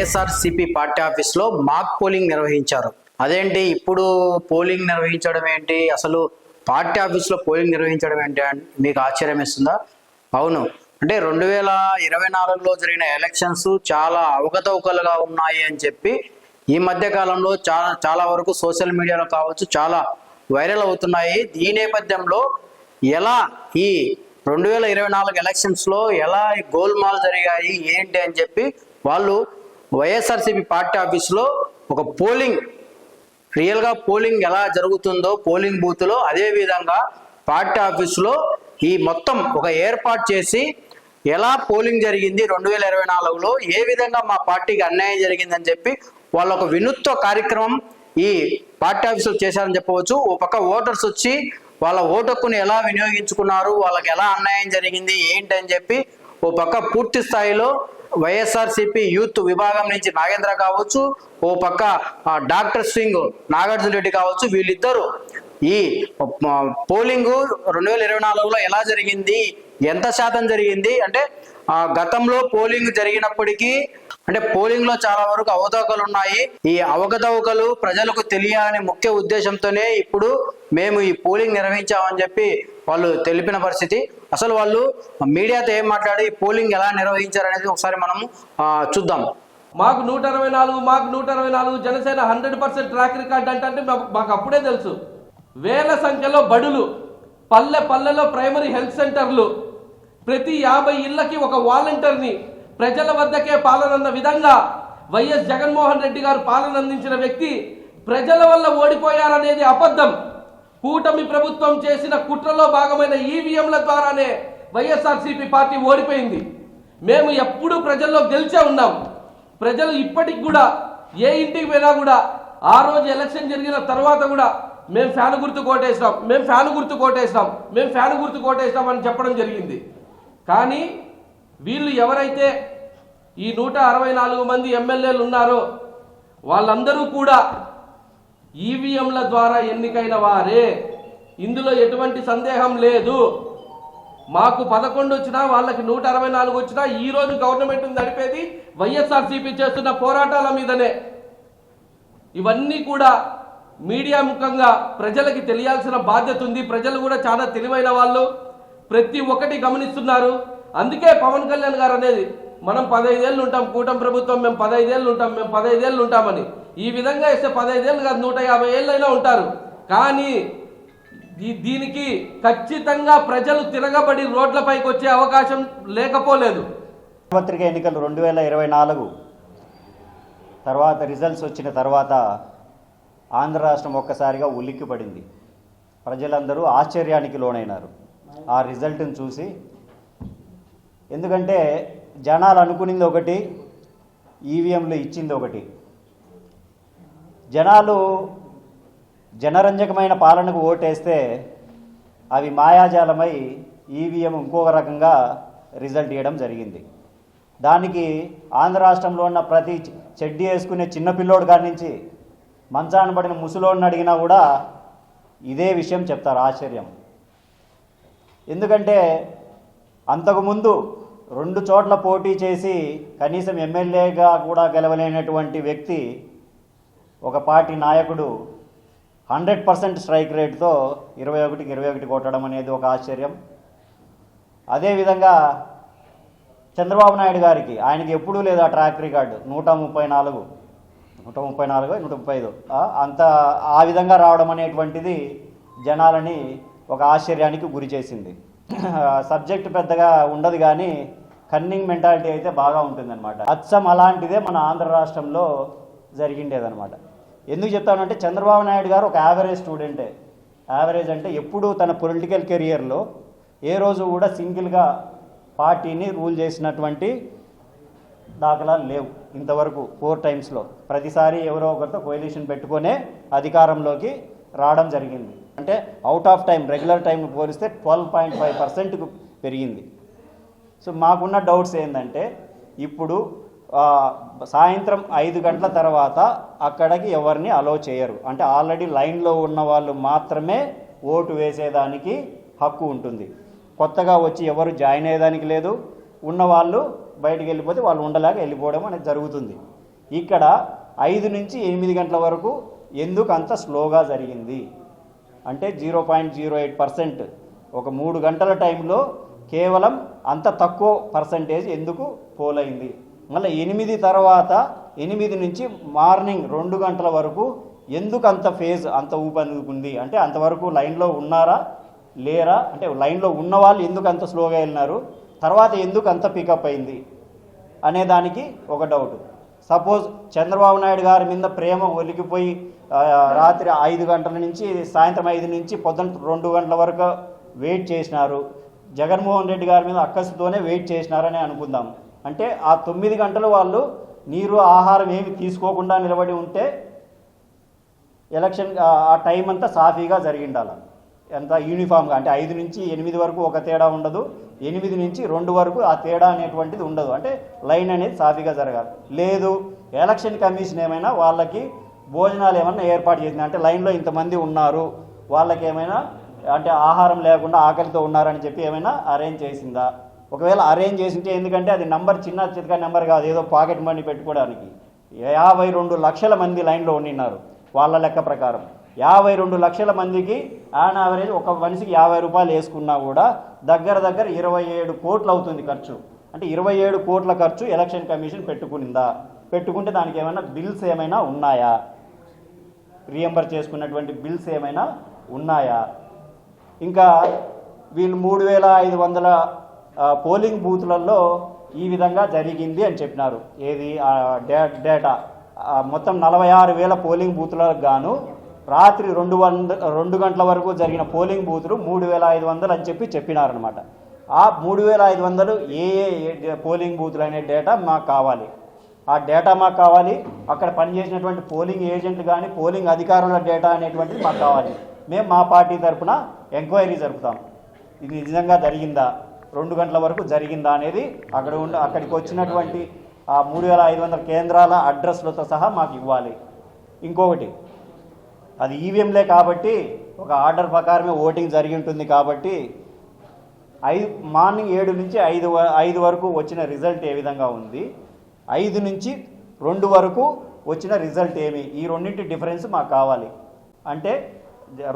YSRCP party ఆఫీస్లో mock polling నిర్వహించారు. అదేంటి ఇప్పుడు పోలింగ్ నిర్వహించడం ఏంటి, అసలు పార్టీ ఆఫీస్లో పోలింగ్ నిర్వహించడం ఏంటి అని మీకు ఆశ్చర్యం ఇస్తుందా? అవును, అంటే 2024లో జరిగిన ఎలక్షన్స్ చాలా అవకతవకలుగా ఉన్నాయి అని చెప్పి ఈ మధ్య కాలంలో చాలా వరకు సోషల్ మీడియాలో కావచ్చు చాలా వైరల్ అవుతున్నాయి. ఈ నేపథ్యంలో ఎలా ఈ 2024 ఎలక్షన్స్లో ఎలా గోల్మాల్ జరిగాయి ఏంటి అని చెప్పి వాళ్ళు వైఎస్ఆర్సీపీ పార్టీ ఆఫీస్లో ఒక పోలింగ్, రియల్గా పోలింగ్ ఎలా జరుగుతుందో పోలింగ్ బూత్లో అదే విధంగా పార్టీ ఆఫీసులో ఈ మొత్తం ఒక ఏర్పాటు చేసి ఎలా పోలింగ్ జరిగింది 2024లో, ఏ విధంగా మా పార్టీకి అన్యాయం జరిగిందని చెప్పి వాళ్ళ ఒక వినూత్న కార్యక్రమం ఈ పార్టీ ఆఫీసులో చేశారని చెప్పవచ్చు. ఓ పక్క ఓటర్స్ వచ్చి వాళ్ళ ఓటు హక్కుని ఎలా వినియోగించుకున్నారు, వాళ్ళకి ఎలా అన్యాయం జరిగింది ఏంటి అని చెప్పి ఓ పక్క పూర్తి స్థాయిలో వైఎస్ఆర్సీపీ యూత్ విభాగం నుంచి నాగేంద్ర కావచ్చు, ఓ పక్క డాక్టర్ స్వింగ్ నాగార్జున రెడ్డి కావచ్చు, వీళ్ళిద్దరూ ఈ పోలింగ్ 2024లో ఎలా జరిగింది, ఎంత శాతం జరిగింది, అంటే గతంలో పోలింగ్ జరిగినప్పటికీ అంటే పోలింగ్ లో చాలా వరకు అవకతవకలు ఉన్నాయి. ఈ అవకతవకలు ప్రజలకు తెలియాలనే ముఖ్య ఉద్దేశంతోనే ఇప్పుడు మేము ఈ పోలింగ్ నిర్వహించామని చెప్పి వాళ్ళు తెలిపిన పరిస్థితి. అసలు వాళ్ళు మీడియాతో ఏం మాట్లాడి పోలింగ్ ఎలా నిర్వహించారనేది ఒకసారి మనం చూద్దాం. మాకు 164 జనసేన 100% ట్రాక్ రికార్డ్ అంటే మాకు అప్పుడే తెలుసు. వేల సంఖ్యలో బడులు, పల్లెల్లో ప్రైమరీ హెల్త్ సెంటర్లు, ప్రతి 50 ఇళ్లకి ఒక వాలంటీర్ని, ప్రజల వద్దకే పాలనన్న విధంగా వైఎస్ జగన్మోహన్ రెడ్డి గారు పాలన అందించిన వ్యక్తి ప్రజల వల్ల ఓడిపోయారనేది అబద్ధం. కూటమి ప్రభుత్వం చేసిన కుట్రలో భాగమైన ఈవీఎంల ద్వారానే వైఎస్ఆర్సీపీ పార్టీ ఓడిపోయింది. మేము ఎప్పుడూ ప్రజల్లో గెలిచే ఉన్నాం. ప్రజలు ఇప్పటికి కూడా ఏ ఇంటికి పోయినా కూడా ఆ రోజు ఎలక్షన్ జరిగిన తర్వాత కూడా మేము ఫ్యాన్ గుర్తు కోటేసినాం అని చెప్పడం జరిగింది. కానీ వీళ్ళు ఎవరైతే ఈ 164 మంది ఎమ్మెల్యేలు ఉన్నారో వాళ్ళందరూ కూడా ఈవీఎంల ద్వారా ఎన్నికైన వారే, ఇందులో ఎటువంటి సందేహం లేదు. మాకు 11 వచ్చినా వాళ్ళకి 164 వచ్చినా ఈ రోజు గవర్నమెంట్ నడిపేది వైఎస్ఆర్సీపీ చేస్తున్న పోరాటాల మీదనే. ఇవన్నీ కూడా మీడియా ముఖంగా ప్రజలకి తెలియాల్సిన బాధ్యత ఉంది. ప్రజలు కూడా చాలా తెలివైన వాళ్ళు, ప్రతి ఒక్కటి గమనిస్తున్నారు. అందుకే పవన్ కళ్యాణ్ గారు అనేది మనం 15 ఏళ్ళు ఉంటాం, కూటమి ప్రభుత్వం మేము 15 ఏళ్ళు ఉంటామని ఈ విధంగా ఇస్తే 15 ఏళ్ళు కాదు 150 ఏళ్ళైనా ఉంటారు. కానీ దీనికి ఖచ్చితంగా ప్రజలు తిరగబడి రోడ్లపైకి వచ్చే అవకాశం లేకపోలేదు. పత్రిక ఎన్నికలు 2024 తర్వాత రిజల్ట్స్ వచ్చిన తర్వాత ఆంధ్ర రాష్ట్రం ఒక్కసారిగా ఉలిక్కి పడింది. ప్రజలందరూ ఆశ్చర్యానికి లోనైనారు ఆ రిజల్ట్ని చూసి. ఎందుకంటే జనాలు అనుకునింది ఒకటి, ఈవీఎంలు ఇచ్చింది ఒకటి. జనాలు జనరంజకమైన పాలనకు ఓటేస్తే అవి మాయాజాలమై ఈవీఎం ఇంకొక రకంగా రిజల్ట్ ఇవ్వడం జరిగింది. దానికి ఆంధ్ర రాష్ట్రంలో ఉన్న ప్రతి చెడ్డీ వేసుకునే చిన్నపిల్లోడు కాడి నుంచి మంచాన పడిన ముసలోడిని అడిగినా కూడా ఇదే విషయం చెప్తారు. ఆశ్చర్యం. ఎందుకంటే అంతకుముందు 2 చోట్ల పోటీ చేసి కనీసం ఎమ్మెల్యేగా కూడా గెలవలేనటువంటి వ్యక్తి, ఒక పార్టీ నాయకుడు 100% స్ట్రైక్ రేట్తో 21కి 21 కొట్టడం అనేది ఒక ఆశ్చర్యం. అదేవిధంగా చంద్రబాబు నాయుడు గారికి, ఆయనకి ఎప్పుడూ లేదు ఆ ట్రాక్ రికార్డు. 135 135 అంత ఆ విధంగా రావడం అనేటువంటిది జనాలని ఒక ఆశ్చర్యానికి గురి చేసింది. సబ్జెక్ట్ పెద్దగా ఉండదు కానీ కన్నింగ్ మెంటాలిటీ అయితే బాగా ఉంటుందన్నమాట. అచ్చం అలాంటిదే మన ఆంధ్ర రాష్ట్రంలో జరిగిండేదన్నమాట. ఎందుకు చెప్తానంటే చంద్రబాబు నాయుడు గారు ఒక యావరేజ్ స్టూడెంటే. యావరేజ్ అంటే ఎప్పుడూ తన పొలిటికల్ కెరియర్లో ఏ రోజు కూడా సింగిల్గా పార్టీని రూల్ చేసినటువంటి దాఖలాలు లేవు ఇంతవరకు. 4 టైమ్స్లో ప్రతిసారి ఎవరో ఒకరితో కోalition పెట్టుకునే అధికారంలోకి రావడం జరిగింది. అంటే అవుట్ ఆఫ్ టైం, రెగ్యులర్ టైంను పోలిస్తే 12.5% పెరిగింది. సో మాకున్న డౌట్స్ ఏంటంటే ఇప్పుడు సాయంత్రం 5 గంటల తర్వాత అక్కడికి ఎవరిని అలో చేయరు. అంటే ఆల్రెడీ లైన్లో ఉన్న వాళ్ళు మాత్రమే ఓటు వేసేదానికి హక్కు ఉంటుంది. కొత్తగా వచ్చి ఎవరు జాయిన్ అయ్యేదానికి లేదు. ఉన్నవాళ్ళు బయటికి వెళ్ళిపోతే వాళ్ళు ఉండలేక వెళ్ళిపోవడం అనేది జరుగుతుంది. ఇక్కడ 5 నుంచి 8 గంటల వరకు ఎందుకు అంత స్లోగా జరిగింది అంటే 0.08%, ఒక 3 గంటల టైంలో కేవలం అంత తక్కువ పర్సంటేజ్ ఎందుకు పోలైంది. మళ్ళీ 8 తర్వాత 8 నుంచి మార్నింగ్ 2 గంటల వరకు ఎందుకు అంత ఫేజ్ అంత ఊపందుకుంది అంటే అంతవరకు లైన్లో ఉన్నారా లేరా, అంటే లైన్లో ఉన్న వాళ్ళు ఎందుకు అంత స్లోగా వెళ్ళినారు, తర్వాత ఎందుకు అంత పికప్ అయింది అనే దానికి ఒక డౌట్. సపోజ్ చంద్రబాబు నాయుడు గారి మీద ప్రేమ ఒలికిపోయి రాత్రి 5 గంటల నుంచి సాయంత్రం 5 నుంచి పొద్దున 2 గంటల వరకు వెయిట్ చేసినారు, జగన్మోహన్ రెడ్డి గారి మీద అక్కసుతోనే వెయిట్ చేసినారని అనుకుందాం. అంటే ఆ 9 గంటలు వాళ్ళు నీరు ఆహారం ఏమి తీసుకోకుండా నిలబడి ఉంటే ఎలక్షన్ ఆ టైం అంతా సాఫీగా జరిగిండాల, ఎంత యూనిఫామ్గా. అంటే 5 నుంచి 8 వరకు ఒక తేడా ఉండదు, 8 నుంచి 2 వరకు ఆ తేడా అనేటువంటిది ఉండదు. అంటే లైన్ అనేది సాఫీగా జరగాలి. లేదు ఎలక్షన్ కమిషన్ ఏమైనా వాళ్ళకి భోజనాలు ఏమైనా ఏర్పాటు చేసింది అంటే లైన్లో ఇంతమంది ఉన్నారు వాళ్ళకి ఏమైనా అంటే ఆహారం లేకుండా ఆకలితో ఉన్నారని చెప్పి ఏమైనా అరేంజ్ చేసిందా? ఒకవేళ అరేంజ్ చేసింటే, ఎందుకంటే అది నంబర్ చిన్న చితక నెంబర్ కాదు, ఏదో పాకెట్ మనీ పెట్టుకోవడానికి 52 లక్షల మంది లైన్లో ఉండిన్నారు వాళ్ళ లెక్క ప్రకారం. 52 లక్షల మందికి ఆన్ యావరేజ్ ఒక మనిషికి 50 రూపాయలు వేసుకున్నా కూడా దగ్గర 27 కోట్లు అవుతుంది ఖర్చు. అంటే 27 కోట్ల ఖర్చు ఎలక్షన్ కమిషన్ పెట్టుకునిందా? పెట్టుకుంటే దానికి ఏమైనా బిల్స్ ఏమైనా ఉన్నాయా, రీఎంబర్ చేసుకున్నటువంటి బిల్స్ ఏమైనా ఉన్నాయా? ఇంకా వీళ్ళు 3500 పోలింగ్ బూత్లలో ఈ విధంగా జరిగింది అని చెప్పినారు. ఏది డేటా మొత్తం 46,000 పోలింగ్ బూత్లకు గాను రాత్రి 2 గంటల వరకు జరిగిన పోలింగ్ బూతులు 3,500 అని చెప్పినారనమాట. ఆ 3,500 ఏ పోలింగ్ బూతులు అనే డేటా మాకు కావాలి. ఆ డేటా మాకు కావాలి. అక్కడ పనిచేసినటువంటి పోలింగ్ ఏజెంట్లు కానీ పోలింగ్ అధికారుల డేటా అనేటువంటిది మాకు కావాలి. మేము మా పార్టీ తరఫున ఎంక్వైరీ జరుపుతాం. ఇది నిజంగా జరిగిందా, 2 గంటల వరకు జరిగిందా అనేది అక్కడికి వచ్చినటువంటి ఆ 3,500 కేంద్రాల అడ్రస్లతో సహా మాకు ఇవ్వాలి. ఇంకొకటి, అది ఈవీఎంలే కాబట్టి ఒక ఆర్డర్ ప్రకారమే ఓటింగ్ జరిగి ఉంటుంది కాబట్టి మార్నింగ్ 7 నుంచి 5 వరకు వచ్చిన రిజల్ట్ ఏ విధంగా ఉంది, 5 నుంచి 2 వరకు వచ్చిన రిజల్ట్ ఏమి, ఈ రెండింటి డిఫరెన్స్ మాకు కావాలి. అంటే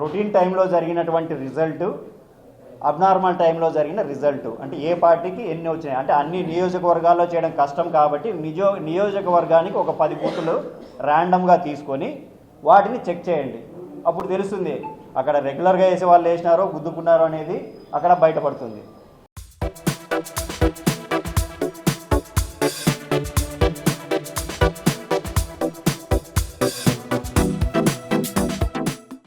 రొటీన్ టైంలో జరిగినటువంటి రిజల్ట్, అబ్నార్మల్ టైంలో జరిగిన రిజల్ట్, అంటే ఏ పార్టీకి ఎన్ని వచ్చినాయి. అంటే అన్ని నియోజకవర్గాల్లో చేయడం కష్టం కాబట్టి నియోజకవర్గానికి ఒక 10 బూతులు ర్యాండమ్గా తీసుకొని వాటిని చెక్ చేయండి. అప్పుడు తెలుస్తుంది అక్కడ రెగ్యులర్గా వేసే వాళ్ళు వేసినారో గుద్దుకున్నారో అనేది అక్కడ బయటపడుతుంది.